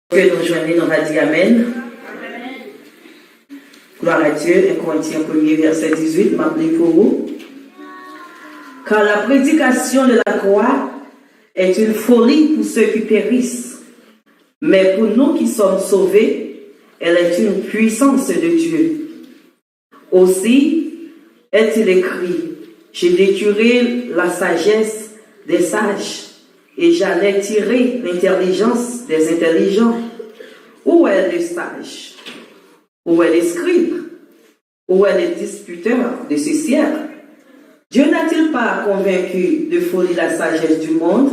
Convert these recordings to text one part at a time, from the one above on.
Que nous joignons, on va dire Amen. Gloire à Dieu, 1 Corinthiens 1er, verset 18, m'appelez pour vous. Car la prédication de la croix est une folie pour ceux qui périssent, mais pour nous qui sommes sauvés, elle est une puissance de Dieu. Aussi est-il écrit, j'ai déturé la sagesse des sages, et j'allais tirer l'intelligence des intelligents. Où est le sage? Où est le scribe? Où est le disputeur de ce siècle? Dieu n'a-t-il pas convaincu de folie la sagesse du monde?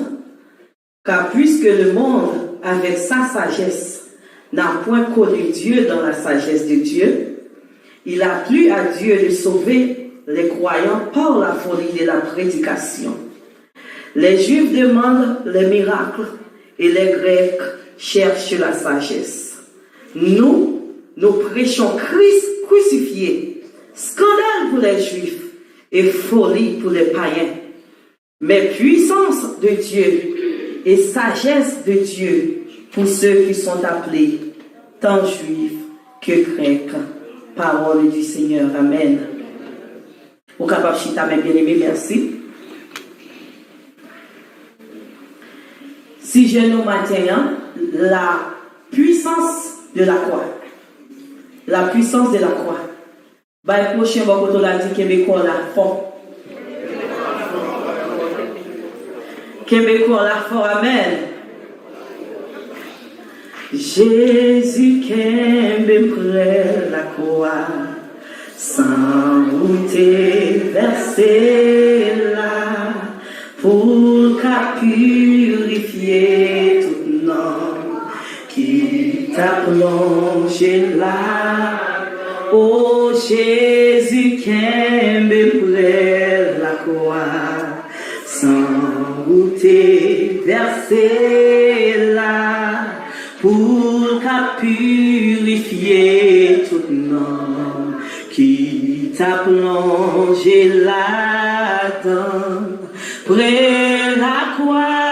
Car puisque le monde, avec sa sagesse, n'a point connu Dieu dans la sagesse de Dieu, il a plu à Dieu de sauver les croyants par la folie de la prédication. Les Juifs demandent les miracles et les Grecs cherchent la sagesse. Nous prêchons Christ crucifié, scandale pour les Juifs et folie pour les païens. Mais puissance de Dieu et sagesse de Dieu pour ceux qui sont appelés, tant Juifs que Grecs. Parole du Seigneur. Amen. Au capable chita, mes bien-aimés, merci. Si je nous maintiens la puissance de la croix. La puissance de la croix. Bah, le prochain, on l'a dit Québécois la fort. Québécois la fort. Amen. Jésus qui aime près la croix, sans goûter versé là, pour qu'à purifier tout nom qui t'a plongé là. Oh Jésus qui aime près la croix, sans goûter versé là, pour qu'à purifier tout nom qui t'a plongé là-dedans. Près la croix,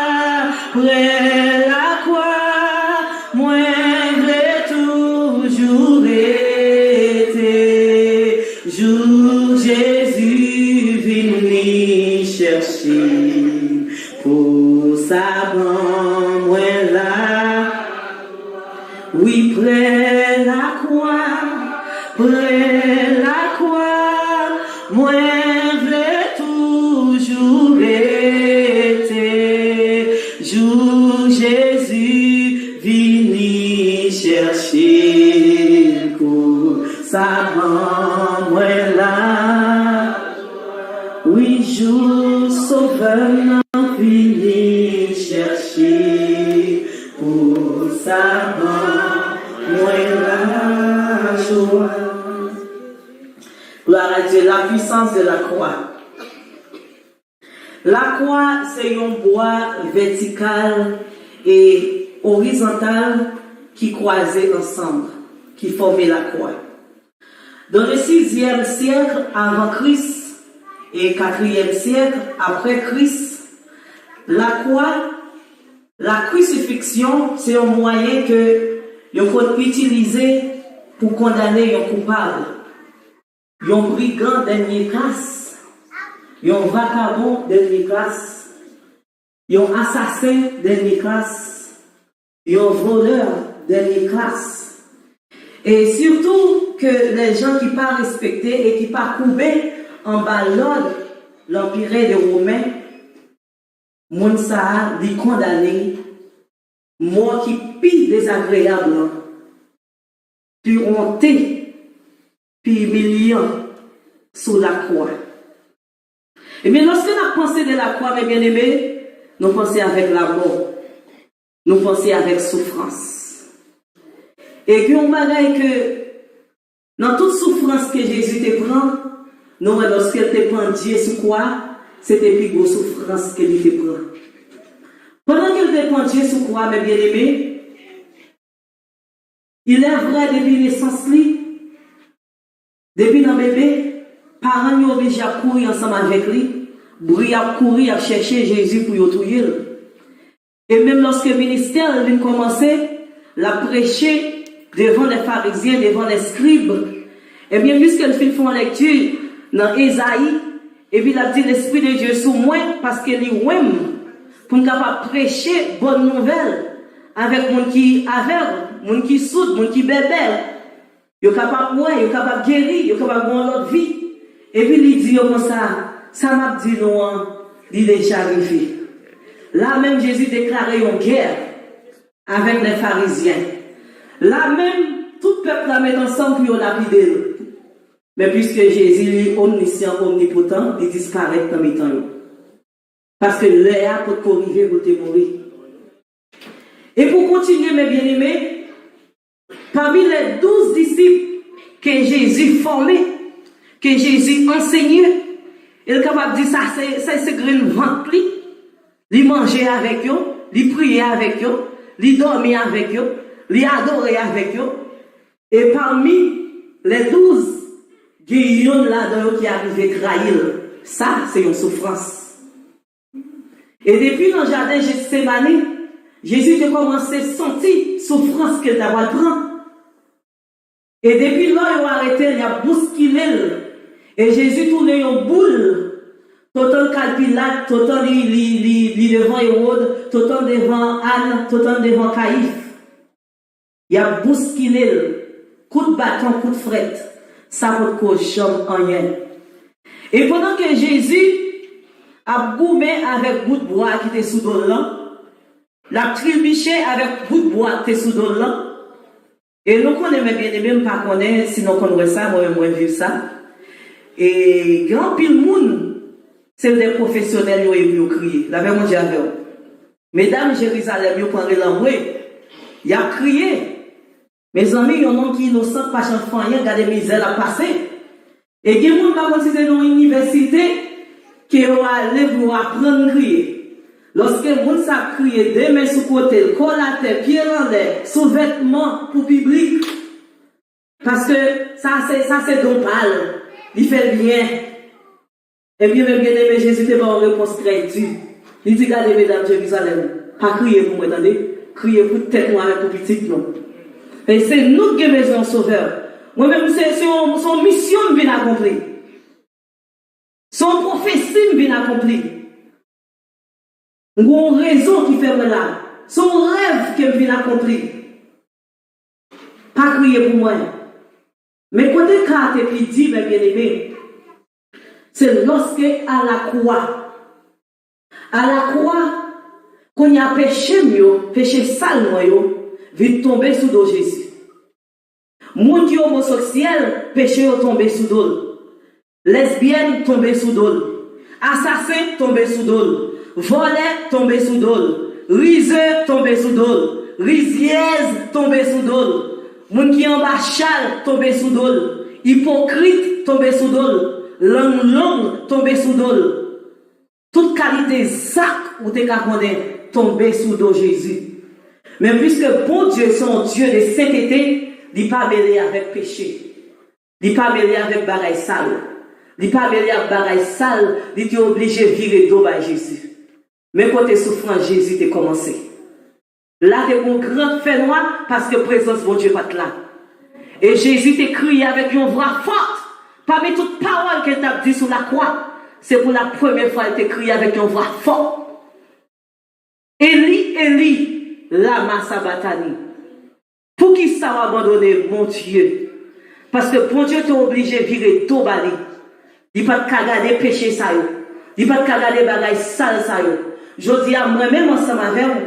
moi je toujours été, jour Jésus venu chercher, pour sa bonne moi là. Oui, près la croix, moi je toujours été, jour Jésus vini chercher, pour sa main moi là. Oui, jour sauveur vini chercher, pour sa main moi là. Gloire à Dieu, la puissance de la croix. La croix, c'est un bois vertical et horizontal qui croisait ensemble, qui formait la croix. Dans le 6e siècle avant Christ et 4e siècle après Christ, la croix, la crucifixion, c'est un moyen que il faut utiliser pour condamner un coupable, un brigand dernière classe, un vagabond dernière classe, un assassin dernière classe, un voleur dernière classe. Et surtout que les gens qui pas respectés et qui pas coupés en bas l'ordre, l'empire des Romains, moun sa li condamné, mort qui pire désagréable, puis honté, puis humiliant sous la croix. Et bien, lorsque nous pensons de la croix, mes bien-aimés, nous pensons avec la mort, nous pensons avec souffrance. Et puis on bagaille que dans toute souffrance que Jésus te prend, nous, lorsqu'il te prend Dieu sur quoi, c'était plus grosse souffrance qu'il te prend. Pendant qu'il te prend Dieu sur quoi, mes bien-aimés, il est vrai depuis naissance, depuis dans bébé, parents sont obligés à courir ensemble avec lui, à courir à chercher Jésus pour y tuer. Et même lorsque le ministère vient commencer, la prêcher devant les pharisiens, devant les scribes, et bien, puisqu'elle fait une lecture dans Ésaïe, et puis il a dit l'Esprit de Dieu sur moi, parce qu'il est ouem, pour nous capable prêcher bonne nouvelle avec mon qui aveugle, mon qui sourd, mon qui bébé. Il est capable de il est capable de guérir, il est capable de avoir l'autre vie. Et puis il dit comme ça m'a dit non, il est déjà arrivé. Là même Jésus déclarait une guerre avec les pharisiens. Là même, tout le peuple la met ensemble pour lapider. Mais puisque Jésus est omniscient, omnipotent, il disparaît dans les temps. Parce que l'air peut corriger pour te mourir. Et pour continuer, mes bien-aimés, parmi les 12 disciples que Jésus formait, que Jésus enseignait, il est capable de dire ça, c'est grain ventre, il mangeait avec eux, il priait avec eux, il dormait avec eux, il adorait avec eux. Et parmi les 12, il y a là-dedans qui arrivait à trahir. Ça, c'est une souffrance. Et depuis dans le jardin de Gethsémani, Jésus a commencé à sentir souffrance qu'il a prendre. Et depuis là, il a arrêté, il a bousculé. Et Jésus tournait en boule. Tout le temps Pilate, tout le temps devant Hérode, tout le temps devant Anne, tout le temps devant Caïphe. Il a bousculé. Coup de bâton, coup de fret. Ça ne peut pas rien. Et pendant que Jésus a goumé avec bout de bois qui était sous l'eau là, l'a trébuché avec bout de bois qui était sous l'eau là, et nous connaissons bien même pas connaître, sinon qu'on voit ça, moi vu ça. Et grand pile monde, c'est des professionnels qui ont crié. La même chose avec eux. Mesdames, Jérusalem, ils ont pris l'envoi. Ils ont crié. Mes amis, il y a un homme qui est innocent, pas chanfant, il y a des misères à passer. Et il y a des gens qui sont dans l'université qui ont allé pour apprendre à crier. Lorsque les gens savent crier, deux mains sous côté, col à terre, pied en l'air, sous-vêtements pour public. Parce que ça c'est donc pâle. Il fait bien. Et bien, même bien aimé, Jésus n'est pas en réponse très dure. Il dit, regardez, mesdames, Jérusalem, pas crier pour moi, attendez, crier pour tête noire et pour petite, non. Et c'est nous qui maison sauveur. Moi-même, c'est son mission bien accomplie. Son prophétie bien accomplie. Une raison qui fait là. Son rêve qui vient accompli. Pas crier pour moi. Mais côté carte et puis dit, mes bien-aimés, c'est lorsque à la croix, qu'on y a péché sale, vite tomber sous dos Jésus. Moun qui homosexuel, péché tomber sous dos. Lesbienne tomber sous dos. Assassin tomber sous dos. Voleur tomber sous dos. Riseux tomber sous dos. Risieuse tomber sous dos. Moun qui en bas chal tomber sous dos. Hypocrite tomber sous dos. Langue tomber sous dos. Toute qualité sac ou te capable tomber sous dos Jésus. Mais puisque bon Dieu, son Dieu de sainteté, il n'est pas mêlé avec péché. Il pas mêlé avec bagaille sale. Il pas mêlé avec bagaille sale, il était obligé de virer d'eau par Jésus. Mais quand tu es souffrant, Jésus t'a commencé. Là, tu es un grand fait noir parce que la présence de Dieu n'est pas là. Et Jésus t'a crié avec une voix forte. Parmi toutes les paroles qu'il t'a dit sur la croix, c'est pour la première fois qu'il t'a crié avec une voix forte. Eli, Eli, lama sabachthani. Pour qui ça va abandonner mon Dieu? Parce que bon Dieu t'est obligé de virer tout bali. Il pas de regarder péché ça yo. Il pas de regarder bagaille sale ça yo. Je dis à moi-même ensemble avec vous,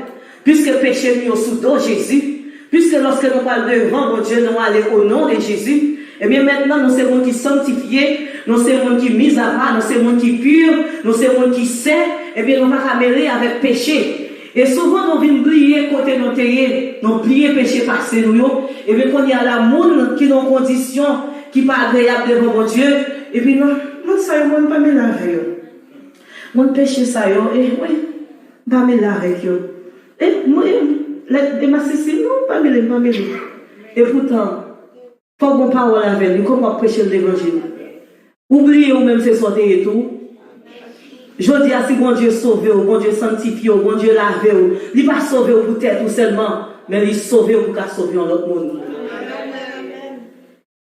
puisque péché nous sous dos Jésus, puisque lorsque nous parlons devant mon Dieu, nous allons au nom de Jésus, et bien maintenant nous sommes qui sanctifiés, nous sommes qui mis à part, nous sommes qui purs, nous sommes qui sait, et bien nous va mêler avec péché. Et souvent, nous venons plier côté nos théiers, nous plier péché par ces nous, et bien qu'on y a la monde qui est en condition, qui n'est pas agréable devant mon Dieu, et puis non, ça y est, moi, je ne pas me laver. Mon péché, ça y est, et oui, pas me laver. Et moi, ma Cécile, non, pas me laver. Et pourtant, il faut qu'on parle avec lui, comment prêcher l'évangile. Oubliez ou même c'est sortir et tout. Je dis à si bon Dieu sauve, bon Dieu sanctifie, bon Dieu lave, il va sauver pour tête ou seulement, mais il sauve pour sauver l'autre monde.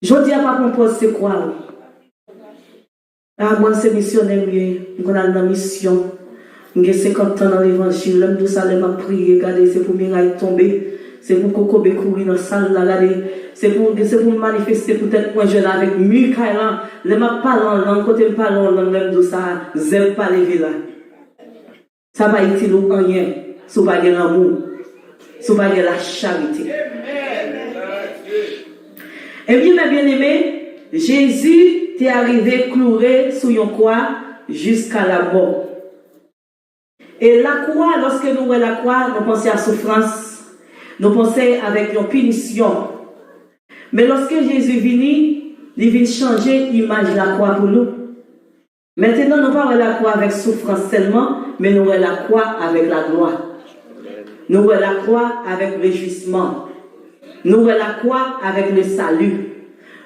Je dis à papa, on pose c'est quoi? Ah, moi, c'est missionnaire, on a une mission. J'ai 50 ans dans l'évangile, l'homme de Salem a prié, regardez, c'est pour Miraille tomber, c'est pour Coco courir dans la salle, regardez, c'est pour manifester peut-être moi jeune avec Mikaël, le m'a parlé en langue, côté me parle en langue, l'homme de ça, j'aime pas les villas. Ça va être utile ou rien, si vous n'avez pas l'amour, si vous n'avez pas la charité. Et bien, mes bien-aimés, Jésus est arrivé cloué sur une croix jusqu'à la mort. Et la croix, lorsque nous voyons la croix, nous pensons à souffrance, nous pensons avec une punition. Mais lorsque Jésus vient, il vient changer l'image de la croix pour nous. Maintenant, nous ne voyons pas la croix avec souffrance seulement, mais nous voyons la croix avec la gloire. Nous voyons la croix avec réjouissement. Nous voyons la croix avec le salut.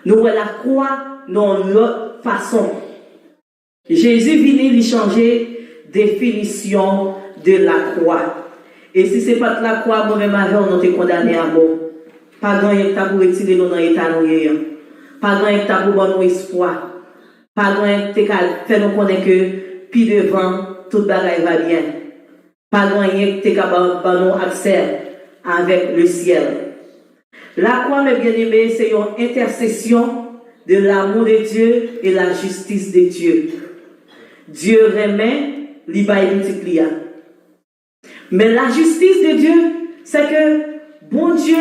Nous voyons la croix dans l'autre façon. Jésus vient lui changer définition de la croix. Et si ce n'est pas de la croix, moi-même avant, on est condamné à mort. Pas grand chose pour retirer nous dans l'état nous. Pas grand chose pour donner espoir. Pas grand chose pour faire nous connaître que, puis devant, tout bagaille va bien. Pas grand chose pour donner accès avec le ciel. La croix, mes bien-aimés, c'est une intercession de l'amour de Dieu et la justice de Dieu. Dieu remet, il va multiplier. Mais la justice de Dieu, c'est que bon Dieu,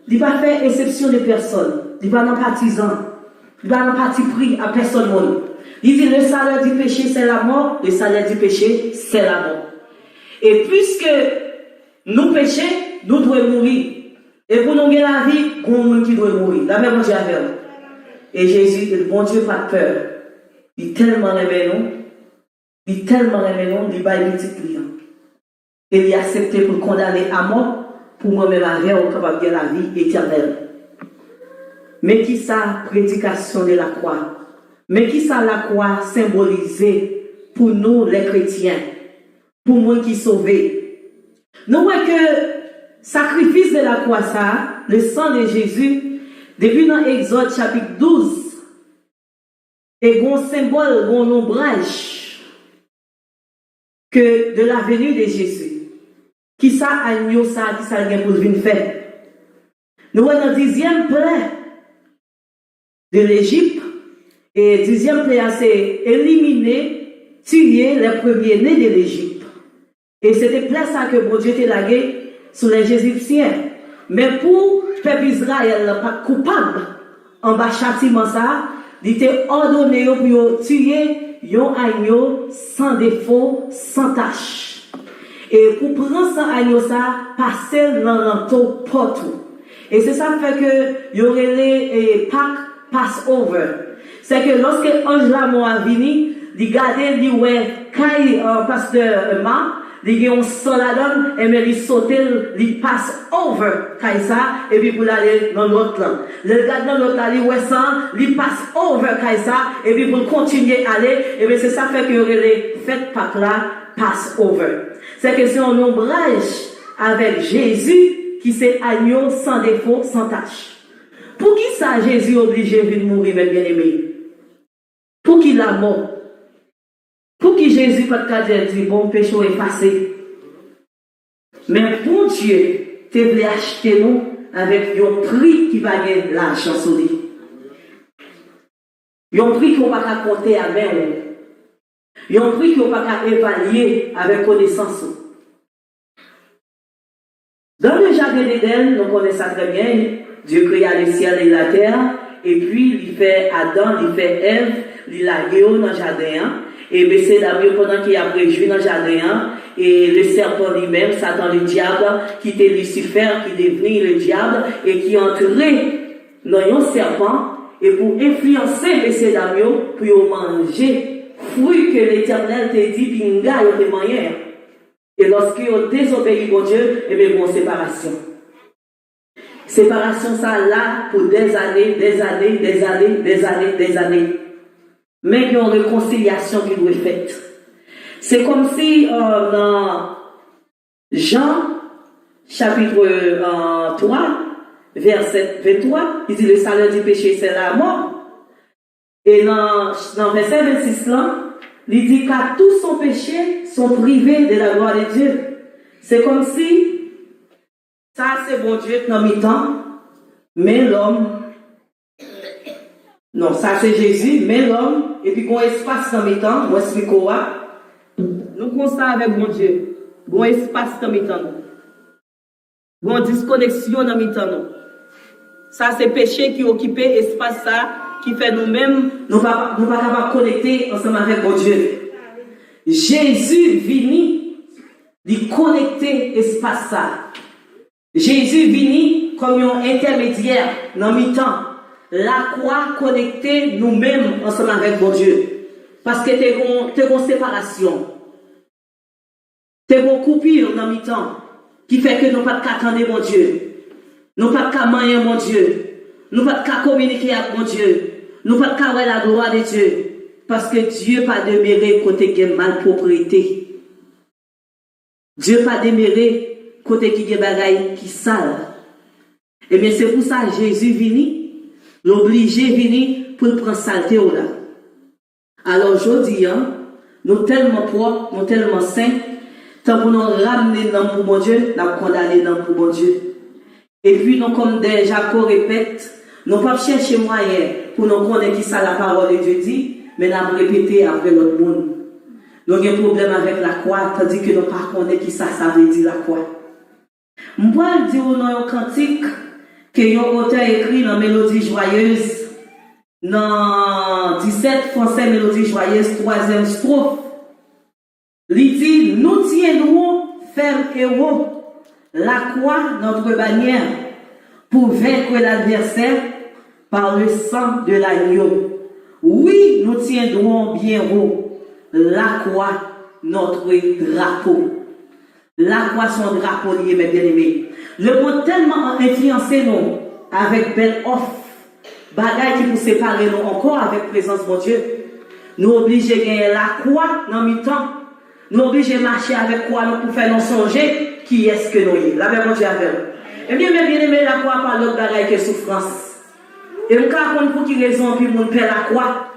il va faire exception de personne. Il va pas partisan. Il va pas parti pris à personne. Il dit le salaire du péché, c'est la mort. Le salaire du péché, c'est la mort. Et puisque nous péchons, nous devons mourir. Et pour nous gagner la vie, il y a un monde qui doit mourir. La même chose avec nous. Et Jésus, le bon Dieu, pas peur. Il tellement aimé nous. Il tellement aimé nous, il va multiplier. Et il a accepté pour condamner à mort, pour moi-même avec au capable de la vie éternelle. Mais qui ça, prédication de la croix? Mais qui ça, la croix symbolisée pour nous, les chrétiens? Pour moi qui sauvés? Nous voyons que sacrifice de la croix, ça, le sang de Jésus, depuis dans Exode chapitre 12, est un symbole, un ombrage que de la venue de Jésus. Qui ça, agneau, ça, qui ça, vient pour venir faire. Nous sommes dans le 10e plaie de l'Égypte, et le 10e plaie, c'est éliminer, tuer les premiers-nés de l'Égypte. Et c'était plaie ça que bon Dieu t'a lagué sur les Égyptiens. Mais pour le peuple Israël, pas coupable, en bas châtiment ça, il était ordonné pour tuer un agneau sans défaut, sans tache. Et pour prendre ça agneau ça, passer dans l'entour partout. Et c'est ça qui fait que il y aurait les Pâques Passover. C'est que lorsque l'ange la mort a venu, il gardait, il ouais, quand pasteur Ma, il y a un sang la donne, et mais il saute, il passe over, Kaisa, et puis pour aller dans l'autre là. Le regarde dans l'autre là, il ouais sang, il passe over, Kaisa, et puis pour continuer à aller, et bien c'est ça fait que les fêtes Pâques là, pass over. C'est que c'est un ombrage avec Jésus qui c'est agneau sans défaut, sans tâche. Pour qui ça Jésus obligé de mourir, mes bien-aimés? Pour qui la mort? Pour qui Jésus pas de dire bon péché effacé? Mais pour Dieu, tu voulais acheter nous avec un prix qui va gagner l'argent sur lui. Un prix qu'on va pas compter à main. Un prix qu'on va pas évaluer avec connaissance. Dans le jardin d'Éden, nous connaissons ça très bien. Dieu créa le ciel et la terre. Et puis, il fait Adam, il fait Ève, il a guéri dans le jardin. Et bien, c'est d'ailleurs pendant qu'il a préjoui dans le jardin. Et le serpent lui-même, Satan le diable, qui était Lucifer, qui est devenu le diable, et qui est entré dans un serpent, et pour influencer les Sédamio, pour manger fruit que l'Éternel t'a dit, pinga, il te moyen. Et lorsqu'ils ont désobéi au Dieu, et bien, bon, séparation. Séparation, ça là, pour des années. Mais il y a une réconciliation qui doit être faite. C'est comme si dans Jean, chapitre 3, verset 23, il dit le salaire du péché, c'est la mort. Et dans verset 26, là, il dit qu'à tout son péché sont privés de la gloire de Dieu. C'est comme si, ça c'est bon Dieu dans mi-temps, mais l'homme, non, ça c'est Jésus, mais l'homme, et puis qu'on espace dans mi-temps, moi explique quoi. Nous constatons avec mon Dieu, bon espace dans mi-temps, bon disconnexion dans mi-temps. Ça c'est péché qui occupe espace ça, qui fait nous-mêmes, nous ne pas capables de connecter ensemble avec mon Dieu. Jésus vini, de connecter espace ça. Jésus vini comme un intermédiaire dans mi-temps. La croix connecter nous-mêmes ensemble avec mon Dieu. Parce que t'es une séparation. T'es une coupure dans mi-temps qui fait que nous ne pouvons pas attendre mon Dieu. Nous ne pouvons pas manger mon Dieu. Nous ne pouvons pas communiquer avec mon Dieu. Nous ne pouvons pas avoir la gloire de Dieu. Parce que Dieu n'a pas demeuré côté qui est malpropriété. Dieu n'a pas demeuré côté qui est bagaille qui sale. Et bien c'est pour ça que Jésus vini, l'obligé vini pour prendre saleté là. Alors aujourd'hui, nous tellement propres, nous tellement saints, tant pour nous ramener dans pour mon Dieu, nous condamner dans pour mon Dieu. Et puis nous comme des Jacob répète, nous ne pas chercher moyen pour nous connaître qui ça la parole de Dieu dit, mais nous répéter après l'autre monde. Nous avons un problème avec la croix, tandis que nous ne pas connaître qui ça veut dire la croix. Je vais dire dans un cantique que un auteur écrit dans Mélodie joyeuse, dans 17 Français Mélodie joyeuse, 3e strophe. Il dit, nous tiendrons ferme et haut la croix, notre bannière, pour vaincre l'adversaire par le sang de l'agneau. Oui, nous tiendrons bien haut la croix, notre drapeau. La croix, son drapeau lié, mes bien-aimés. Le monde tellement influencé nous avec belle offre, bagaille qui nous sépare nous encore avec présence de Dieu. Nous obligés de gagner la croix dans mi-temps. Nous obligés de marcher avec quoi nous pour faire nous songer qui est-ce que nous y. La même Dieu avec nous. Eh bien, mes bien-aimés, la croix par l'autre bagaille que souffrance. Et nous avons pour qui raison puis nous perd la croix.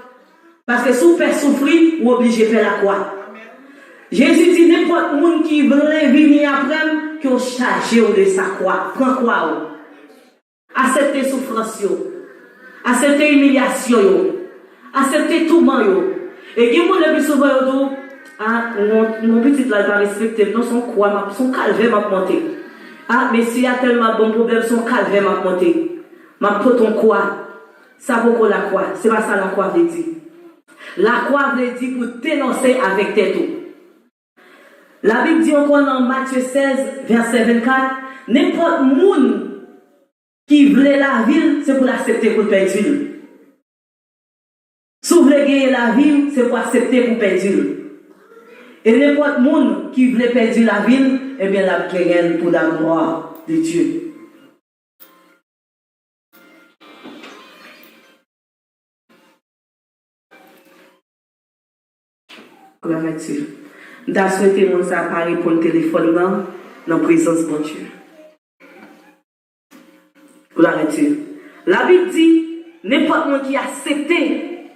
Parce que si vous faites souffrir, vous obligez de faire la croix. Jésus dit n'importe monde qui veut venir après, qui ont chargé de sa croix. Prends quoi? Acceptez souffrance, acceptez humiliation, acceptez tout mal. Et qui vous le plus souvent mon petit là va respecter, non son croix, son calvaire m'a monté. Ah, mais s'il y a tellement bon problème, son calvaire m'a monté. Ma poton quoi? Ça vaut quoi la croix? C'est pas ça la croix veut dire. La croix veut dire pour dénoncer avec tête. La Bible dit encore dans Matthieu 16, verset 24, n'importe monde qui voulait la ville, c'est pour l'accepter pour perdre. Si vous voulez gagner la ville, c'est pour accepter pour perdre. Et n'importe monde qui voulait perdre la ville, eh bien, la gagne pour la gloire de Dieu. Gloire à Dieu. Nous avons souhaité que ça parler pour le téléphone dans la présence de Dieu. Gloire à Dieu. La Bible dit, n'importe monde qui a accepté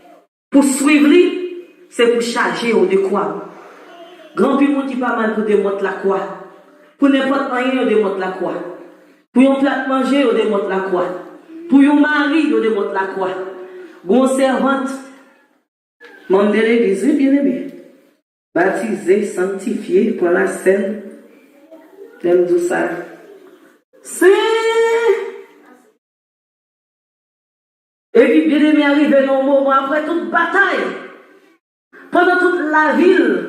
pour suivre lui, c'est pour charger ou de quoi. Grand plus monde qui pas mal pour démontrer la croix. Pour n'importe rien, on démontre la croix. Pour un plat manger, on démontre la croix. Pour un mari, on démontre la croix. Bon servante, membre de l'église, bien aimé. Baptisé, sanctifié pour la scène. J'aime tout ça. C'est. Et puis, bien aimé, arrivé dans un moment après toute bataille. Pendant toute la ville,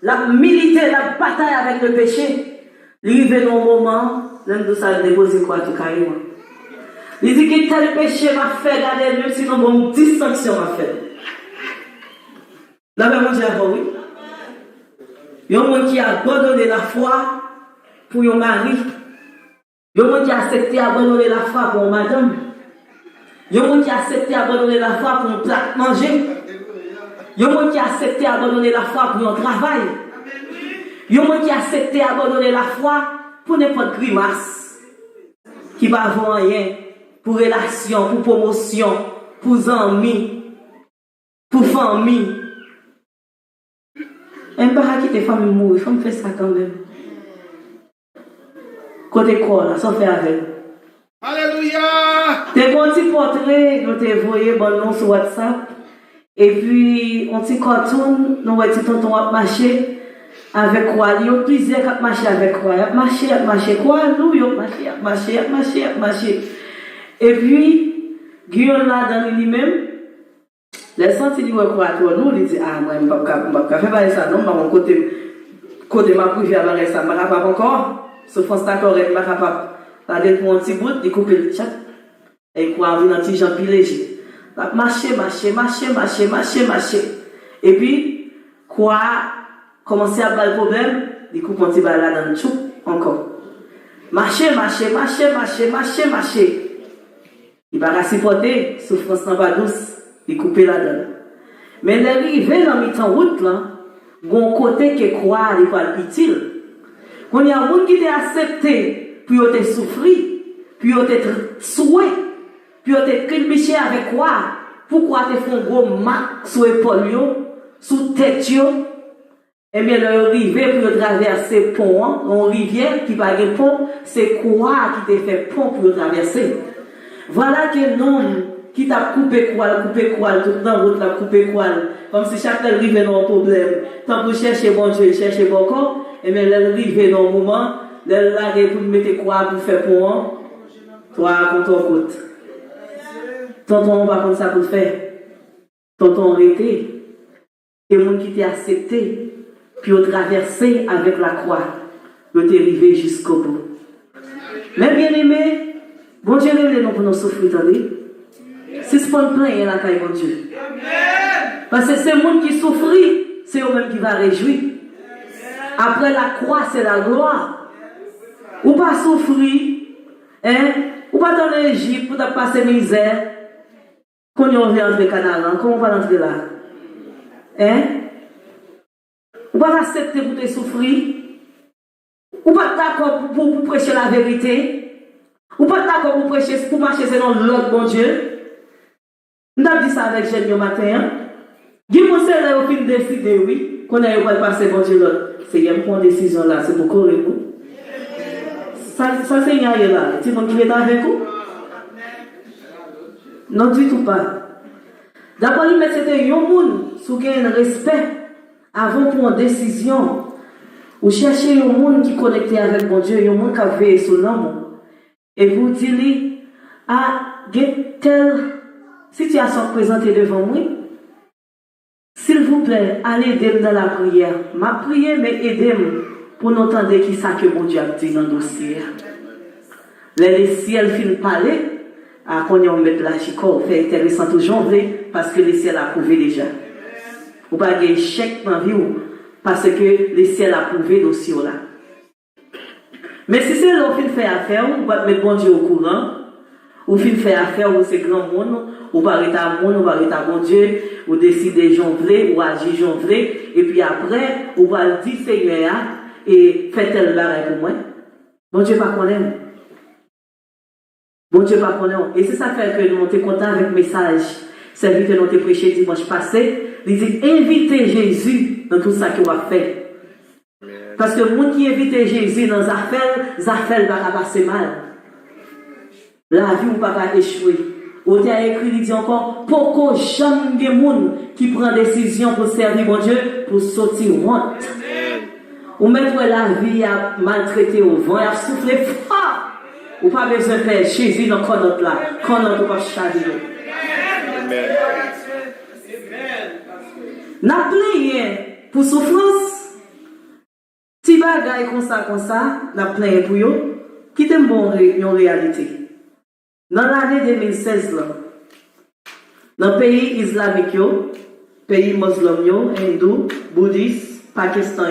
la milité, la bataille avec le péché. Il arrive dans un moment, j'aime tout ça, déposer quoi tout carrément. Il dit que tel péché m'a fait garder, même si non, une distinction m'a fait. La même chose, oui. Il y a un monde qui a abandonné la foi pour un mari. Il y a un monde qui a accepté abandonner la foi pour une madame. Il y a un monde qui a accepté abandonner la foi pour un plat manger. Il y a un monde qui a accepté abandonner la foi pour un travail. Il y a un monde qui a accepté abandonner la foi pour n'importe grimace. Qui va avoir rien pour relation, pour promotion, pour amis, pour famille. Un pas qui tes femmes mourir, il faut me faire ça quand même. Côté quoi là, sans faire avec. Alléluia! Des bons petits portraits, nous t'ai envoyé bon nom sur WhatsApp. Et puis, on petit cartoon, nous voyons petit tonton à marcher avec quoi. Il y a plusieurs qui marcher avec quoi. Il a marché quoi, nous, il a marché. Et puis, Guillaume là dans lui-même, les sentis du quoi toi, nous, il dit, ah, moi, je ne peux pas faire ça, non, mon côté ma privée avec ça, je ne peux pas encore, sauf qu'on s'est correct, je ne peux pas parler pour un petit bout, découper le chat, et quoi, on a un petit Jean Piléger. Marcher. Et puis, quoi, commencer à avoir le problème, découper un petit balade dans le chou, encore. Marcher. Il va la supporter, souffrance n'est pas douce, il coupe la donne. Mais l'arrivée dans le temps route, là, bon côté qui croit, il pas utile. Quand il y a un monde qui t'a accepté, puis il t'a souffert, puis il t'a souhait, puis il t'a trébuché avec quoi? Pourquoi tu fais un gros marque sur l'épaule, sous tête, eh bien, l'arrivée pour traverser le pont, une rivière qui va le pont, c'est quoi qui t'a fait pont pour traverser? Voilà que non, qui t'a coupé quoi, tout dans route, la coupé quoi, comme si chaque arrive dans un problème. Tant pour chercher bon Dieu, chercher bon corps, et bien, l'arrivée dans un moment, l'arrivée pour mettre quoi pour faire pont, toi, quand on coûte. Tonton, on va prendre ça pour faire. Tonton, arrêté. Et le monde qui t'a accepté, puis on traversé avec la croix, on t'est arrivé jusqu'au bout. Mais bien aimé, bon Dieu, nous pour nous souffrir, attendez. Si ce n'est pas plein, la caille, bon Dieu. Parce que c'est le monde qui souffre, c'est eux-mêmes qui va réjouir. Après la croix, c'est la gloire. Ou pas souffrir, hein? Ou pas dans l'Égypte pour te passer misère. Quand on vient entrer au Canada, comment on va entrer là? Hein? Ou pas accepter pour te souffrir? Ou pas d'accord pour prêcher la vérité? Ou pas d'accord pour prêcher, pour marcher selon l'autre bon Dieu? Nous avons dit ça avec Jeanne le matin. Dis-moi, c'est là au film décidé, oui, qu'on a eu pas passer bon Dieu l'autre. C'est une bonne décision là, c'est pour courir. Ça c'est rien là. Tu vas trouver avec vous? Non, du tout pas. D'abord, il met c'était un monde qui a un respect avant pour une décision. Ou chercher un monde qui est connecté avec mon Dieu, un monde qui a veillé sur l'homme. Et vous dites, ah, telle situation présentée devant moi, s'il vous plaît, allez aider dans la prière. Ma prière, mais aidez-moi pour nous entendre qui ça que mon Dieu a dit dans le dossier. Les ciels finissent parler. À qu'on y mette la chicot, fait intéressant toujours, parce que le ciel a prouvé déjà. Ou pas d'échec dans la vie, Parce que les ciels approuvé dossier là. Mais si c'est l'on fait faire affaire, on va mettre bon Dieu au courant, ou fait faire affaire, ou c'est grand monde, ou parler à monde, ou parler à bon Dieu, ou décider jonfler, ou agir jonfler, et puis après, on va le dire Seigneur, et faites tel barrage pour moi. Bon Dieu pas connaître. Bon Dieu pas connaître. Et c'est ça fait que nous sommes contents avec le message. C'est que nous avons prêché dimanche passé. Il dit invitez Jésus dans tout ça qu'il va faire. Parce que le monde qui invite Jésus dans les affaires va passer mal. La vie ne va pas échouer. Au a écrit, il dit encore, pourquoi jamais de monde qui prend décision pour servir mon Dieu, pour sortir honte. Ou mettre la vie à maltraiter au vent, à souffler fort. Ou pas besoin de faire Jésus dans le notre là. Quand on va changer. N'a plein pour souffrance. Si bagaille comme ça, n'a plein pour eux, qui t'aime bon une réalité. Dans l'année 2016, là, dans le pays islamique, pays musulman, hindou, bouddhiste, pakistan,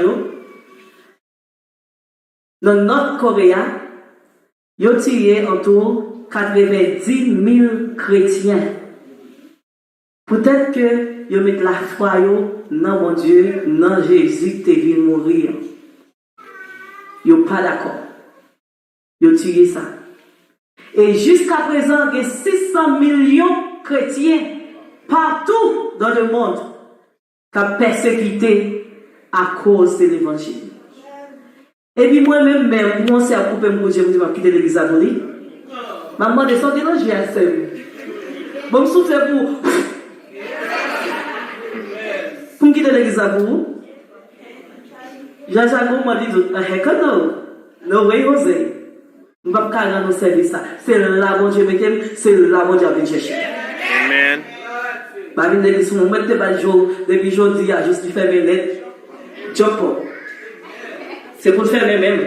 dans le Nord-Corée, ils ont tiré autour 90 000 chrétiens. Peut-être que ils mettent la foi dans mon Dieu, dans Jésus qui est venu mourir. Ils sont pas d'accord. Ils ont tiré ça. Et jusqu'à présent, il y a 600 millions de chrétiens partout dans le monde qui ont persécuté à cause de l'évangile. Et puis moi-même, je commence à couper mon Dieu, je vais quitter l'église catholique. Maman descend de l'ange, j'ai seul. Bon, je souffle pour me quitter l'église catholique. Jean-Jacques m'a dit, non, oui, osez. Je ne vais pas faire nos services. C'est là mon Dieu m'aime, c'est là mon Dieu vient chercher. Amen. Je vais venir sur mon maître depuis aujourd'hui, juste faire mes lettres. Job. C'est pour faire mes-mêmes.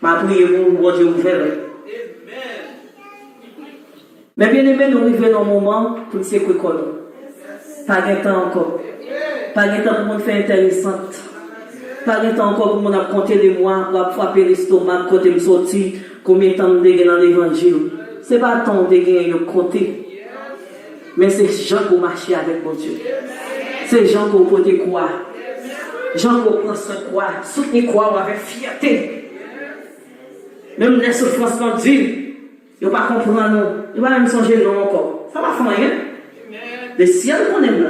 Je vais prier pour mon Dieu ouvert. Mais bien aimé, nous arrivons dans un moment pour se reconnaître. Pas de temps encore. Pas de temps pour nous faire intéressante. Pas de temps encore pour nous compter les mois, pour frapper l'estomac, côté me sortir, combien de temps nous avons dans l'évangile. Ce n'est pas temps de gagner compter. Mais c'est gens qui marcher avec mon Dieu. C'est gens qui portent quoi. Gens qui prennent ce quoi, soutenir quoi avec fierté. Même les souffrances qu'on dit, ils ne vont pas comprendre non. Ils ne vont pas même songer non encore. Ça va faire rien. Le ciel qu'on aime là.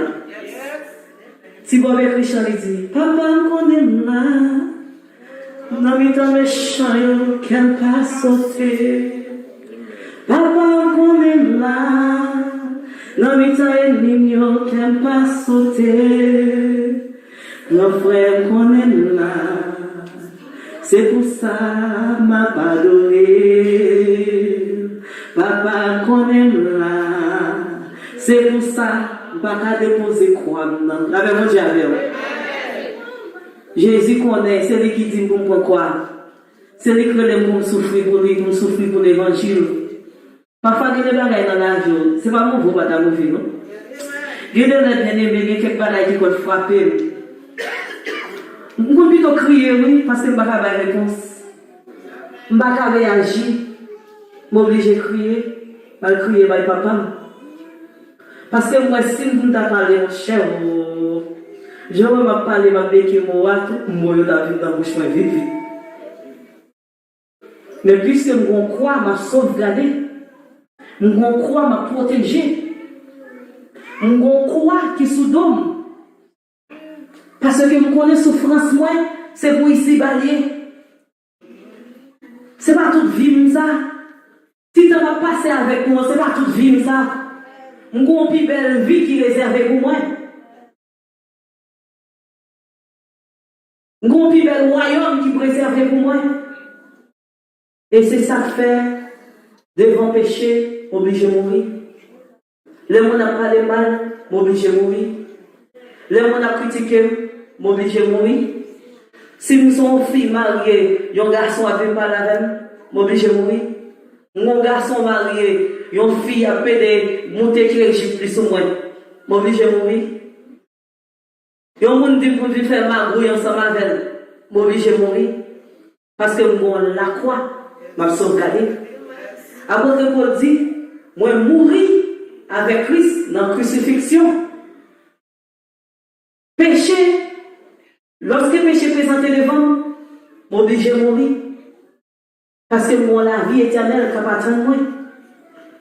Si Bob et Christian dit, papa qu'on aime là, dans mes temps méchants, qu'elle pas sauter. Papa qu'on aime là, dans mes temps ennemis, qu'elle pas sauter. Mon frère qu'on aime là, c'est pour ça m'a pardonné. Papa qu'on aime là, c'est pour ça. Pas qu'à déposer quoi maintenant. Avec mon Dieu. Jésus connaît, c'est lui qui dit pour moi quoi. C'est lui qui aime pour souffrir pour lui, pour souffrir pour l'évangile. Parfois, il y a des bagages dans la vie. C'est pas mon vous, pas ta mauvais, non? Il y a des bien-aimés, il y a quelques bagages qui peuvent frapper. Je peux plutôt crier, oui, parce que je n'ai pas de réponse. Je n'ai pas réagir. Je suis obligé de crier. Je vais crier, papa. Parce que moi, si vous m'avez parlé, mon cher, je vais me parler, ma béquille, mon watt, moi, je vais dans mon chemin vite. Mais puisque je crois m'a sauvegardé, je crois m'a protégé, je crois qui sous d'homme. Parce que je connais souffrance, moi, c'est pour ici balayer. Ce n'est pas toute vie, ça. Si tu vas passer avec moi, ce n'est pas toute vie, ça. Une plus belle vie qui est réservée pour moi. Un plus bel royaume qui est réservé pour moi. Et c'est ça que fait, devant péché, obligé de mourir. Le monde a parlé mal, m'obligé de mourir. Le monde a critiqué, m'obligé de mourir. Si nous sommes filles mariées, un garçon avec pas la même, m'obligé de mourir. Mon garçon marié, une fille a pédé, monter qui régit plus ou moins. M'oblige à mourir. Et on me dit pour faire ma brouille ensemble avec elle. Je suis obligé de mourir. Parce que moi, la croix, m'a sauvegardé. Après que Paul dit, moi, mourir avec Christ dans la crucifixion. Péché, lorsque le péché présenté devant, je suis obligé de mourir. Parce que moi, la vie éternelle qui appartient à moi.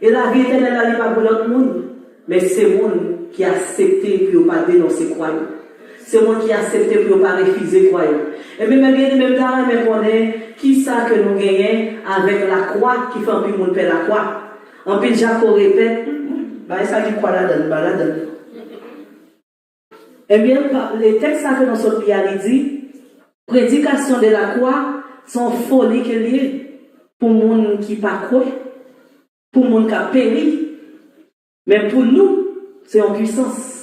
Et la vie éternelle, elle n'est pas pour l'autre monde. Mais c'est le monde qui a accepté pour ne pas dénoncer croyant. C'est moi qui a accepté pour ne pas refuser croyant. Et même temps, mais connaît qui ça que nous gagnons avec la croix qui fait un peu de monde perd la croix. En plus, Jacques répète, bah, ça dit quoi là-dedans, bah, là-dedans. Eh bien, les textes que nous sommes dit, prédication de la croix sont folies que liées pour les gens qui ne pas croient, pour les gens qui ont péri. Mais pour nous, c'est en puissance.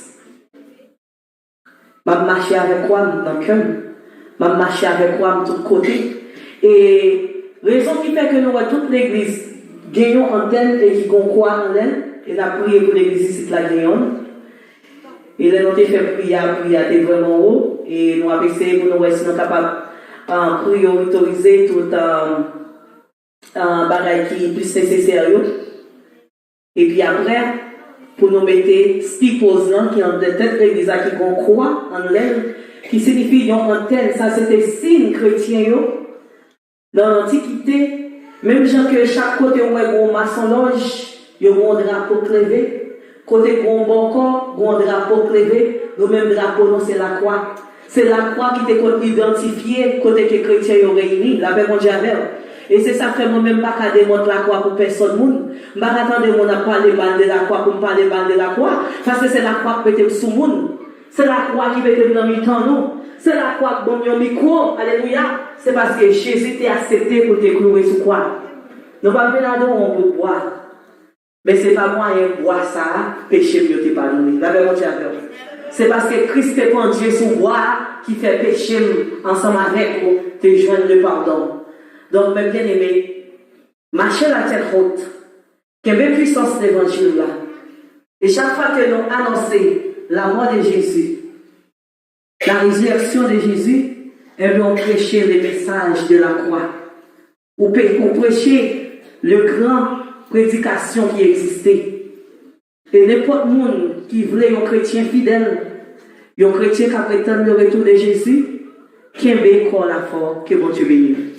Je marche avec quoi dans le cœur, je marche avec quoi de tous côtés. Et raison qui fait que nous, toute l'église, gagnons en telle et qui croit en elle, et la prière pour l'église ici, la gagnons. Et là, nous avons fait prière était vraiment haut, et nous avons essayé pour nous être capables de prioriser tout un bagage qui est plus nécessaire. Et puis après, pour nous mettre stiposant qui ont de tête l'église qui croit en elle, qui signifie en tel, ça c'était signe chrétien dans l'Antiquité, même gens que chaque côté où un maçon loge, il y a un drapeau clévé, côté où un bon corps, il y a un drapeau clévé, le même drapeau, non, c'est la croix. C'est la croix qui t'est identifiée côté que les chrétiens ont réuni, la paix mondiale. Et c'est ça que moi-même pas qu'à démontrer la croix pour personne. Je ne vais pas attendre mon à parler mal de la croix pour me parler mal de la croix. Parce que c'est la croix qui peut être sous le monde. C'est la croix qui peut être dans le temps, nous. C'est la croix qui peut être micro. Alléluia. C'est parce que Jésus t'a accepté pour te clouer sous croix. Nous ne pouvons pas venir on peut boire. Mais ce n'est pas moyen de boire ça, péché mieux t'es pas nous. La vérité c'est parce que Christ est pour Dieu sous bois qui fait péché ensemble avec vous, te joindre le pardon. Donc, mes bien-aimés, marchez la tête haute, qu'il y ait puissance de l'évangile là. Et chaque fois que nous annonçons la mort de Jésus, la résurrection de Jésus, et on prêcher le message de la croix. Ou prêcher le grand prédication qui existait. Et n'importe monde qui voulait un chrétien fidèle, un chrétien qui prétend le retour de Jésus, qui aime encore la foi que bon Dieu bénisse.